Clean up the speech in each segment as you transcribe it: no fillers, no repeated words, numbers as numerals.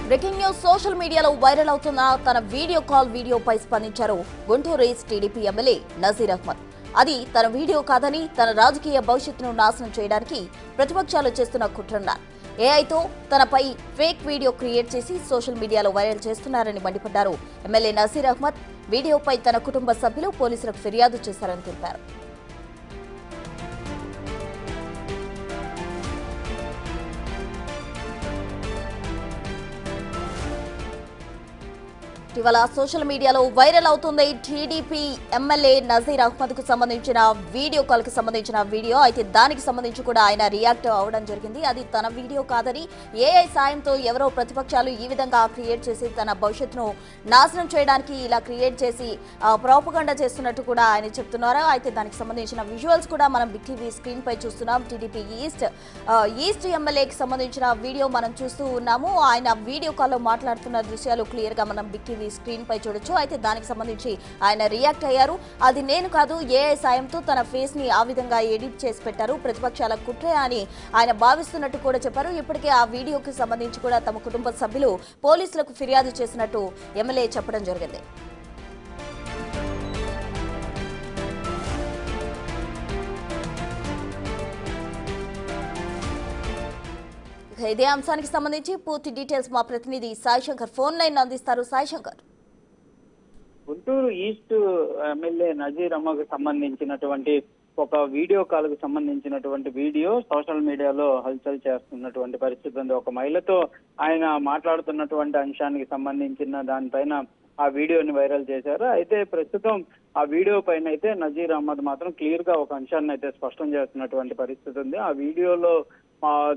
Breaking news social మీడియాలో viral అవుతున్న తన వీడియోపై స్పందించారు Guntur east TDP MLA Nazir Ahmed. అది తన వీడియో కాదని తన రాజకీయ భవిష్యత్తును నాశనం చేయడానికి ప్రతిపక్షాలు చేస్తున్న కుట్రన్నారు. ఏఐతో తనపై ఫేక్ వీడియో క్రియేట్ చేసి సోషల్ మీడియాలో వైరల్ చేస్తున్నారని మండిపడ్డారు. ఎమ్మెల్యే నజీర్ అహ్మద్ వీడియోపై తన కుటుంబ సభ్యులు పోలీసులకు ఫిర్యాదు చేశారని తెలిపారు. ఇవాళ సోషల్ మీడియాలో వైరల్ అవుతుంది టీడీపీ ఎమ్మెల్యే నజీర్ అహ్మద్ కు సంబంధించిన వీడియో కాల్ కి సంబంధించిన వీడియో. అయితే దానికి సంబంధించి కూడా ఆయన రియాక్ట్ అవ్వడం జరిగింది. అది తన వీడియో కాదని ఏఐ సాయంతో ఎవరో ప్రతిపక్షాలు ఈ విధంగా క్రియేట్ చేసి తన భవిష్యత్తును నాశనం చేయడానికి ఇలా క్రియేట్ చేసి ప్రోపగండా చేస్తున్నట్టు కూడా ఆయన చెప్తున్నారు. అయితే దానికి సంబంధించిన విజువల్స్ కూడా మనం బిగ్ టీవీ స్క్రీన్ పై చూస్తున్నాం. టీడీపీ ఈస్ట్ ఎమ్మెల్యేకి సంబంధించిన వీడియో మనం చూస్తూ ఉన్నాము. ఆయన వీడియో కాల్లో మాట్లాడుతున్న దృశ్యాలు క్లియర్ గా మనం బిగ్ టీవీ స్క్రీన్ పై చూడొచ్చు. అయితే దానికి సంబంధించి ఆయన రియాక్ట్ అయ్యారు. అది నేను కాదు, ఏఐ సాయంతో తన ఫేస్ ని ఆ విధంగా ఎడిట్ చేసి పెట్టారు, ప్రతిపక్షాల కుట్ర అని ఆయన భావిస్తున్నట్టు కూడా చెప్పారు. ఇప్పటికే ఆ వీడియోకి సంబంధించి కూడా తమ కుటుంబ సభ్యులు పోలీసులకు ఫిర్యాదు చేసినట్టు ఎమ్మెల్యే చెప్పడం జరిగింది. ఇదే అంశానికి సంబంధించి పూర్తి డీటెయిల్స్ మా ప్రతినిధి సాయి శంకర్ ఫోన్ లైన్ అందిస్తారు. సాయి శంకర్, గుంటూరు ఈస్ట్ ఎమ్మెల్యే నజీర్ అహ్మద్కు సంబంధించినటువంటి ఒక వీడియో కాల్ కు సంబంధించినటువంటి వీడియో సోషల్ మీడియాలో హల్చల్ చేస్తున్నటువంటి పరిస్థితి ఉంది. ఒక మహిళతో ఆయన మాట్లాడుతున్నటువంటి అంశానికి సంబంధించిన దానిపైన ఆ వీడియోని వైరల్ చేశారు. అయితే ప్రస్తుతం ఆ వీడియో పైన అయితే నజీర్ అహ్మద్ మాత్రం క్లియర్ గా ఒక అంశాన్ని అయితే స్పష్టం చేస్తున్నటువంటి పరిస్థితి ఉంది. ఆ వీడియోలో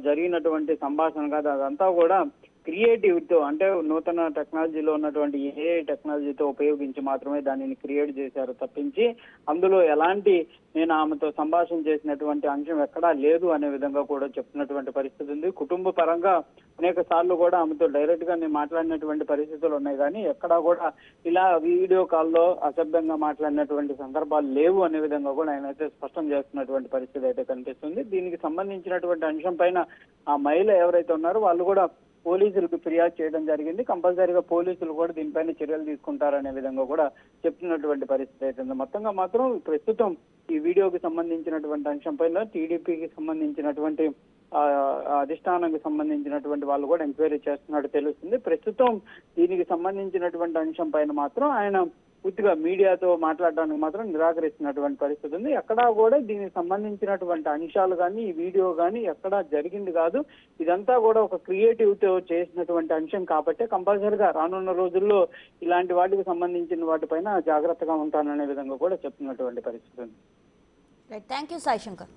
జరిగినటువంటి సంభాషణ కాదు, అదంతా కూడా క్రియేటివ్తో అంటే నూతన టెక్నాలజీలో ఉన్నటువంటి ఏఐ టెక్నాలజీతో ఉపయోగించి మాత్రమే దానిని క్రియేట్ చేశారు తప్పించి అందులో ఎలాంటి నేను ఆమెతో సంభాషణ చేసినటువంటి అంశం ఎక్కడా లేదు అనే విధంగా కూడా చెప్తున్నటువంటి పరిస్థితి ఉంది. కుటుంబ పరంగా అనేక సార్లు కూడా ఆమెతో డైరెక్ట్ గా నేను మాట్లాడినటువంటి పరిస్థితులు ఉన్నాయి, కానీ ఎక్కడా కూడా ఇలా వీడియో కాల్లో అసభ్యంగా మాట్లాడినటువంటి సందర్భాలు లేవు అనే విధంగా కూడా ఆయన అయితే స్పష్టం చేస్తున్నటువంటి పరిస్థితి అయితే కనిపిస్తుంది. దీనికి సంబంధించినటువంటి అంశం పైన ఆ మహిళ ఎవరైతే ఉన్నారో వాళ్ళు కూడా పోలీసులకు ఫిర్యాదు చేయడం జరిగింది. కంపల్సరీగా పోలీసులు కూడా దీనిపైన చర్యలు తీసుకుంటారనే విధంగా కూడా చెప్తున్నటువంటి పరిస్థితి అయితే మొత్తంగా మాత్రం ప్రస్తుతం ఈ వీడియోకి సంబంధించినటువంటి అంశం పైన టీడీపీకి సంబంధించినటువంటి అధిష్టానానికి సంబంధించినటువంటి వాళ్ళు కూడా ఎంక్వైరీ చేస్తున్నట్టు తెలుస్తుంది. ప్రస్తుతం దీనికి సంబంధించినటువంటి అంశం పైన మాత్రం ఆయన పూర్తిగా మీడియాతో మాట్లాడడానికి మాత్రం నిరాకరిస్తున్నటువంటి పరిస్థితి ఉంది. ఎక్కడా కూడా దీనికి సంబంధించినటువంటి అంశాలు కానీ ఈ వీడియో కానీ ఎక్కడా జరిగింది కాదు, ఇదంతా కూడా ఒక క్రియేటివ్ తో చేసినటువంటి అంశం కాబట్టి కంపల్సరీగా రానున్న రోజుల్లో ఇలాంటి వాటికి సంబంధించిన వాటిపైన జాగ్రత్తగా ఉంటాననే విధంగా కూడా చెప్తున్నటువంటి పరిస్థితి ఉంది. Thank you Sai Shankar.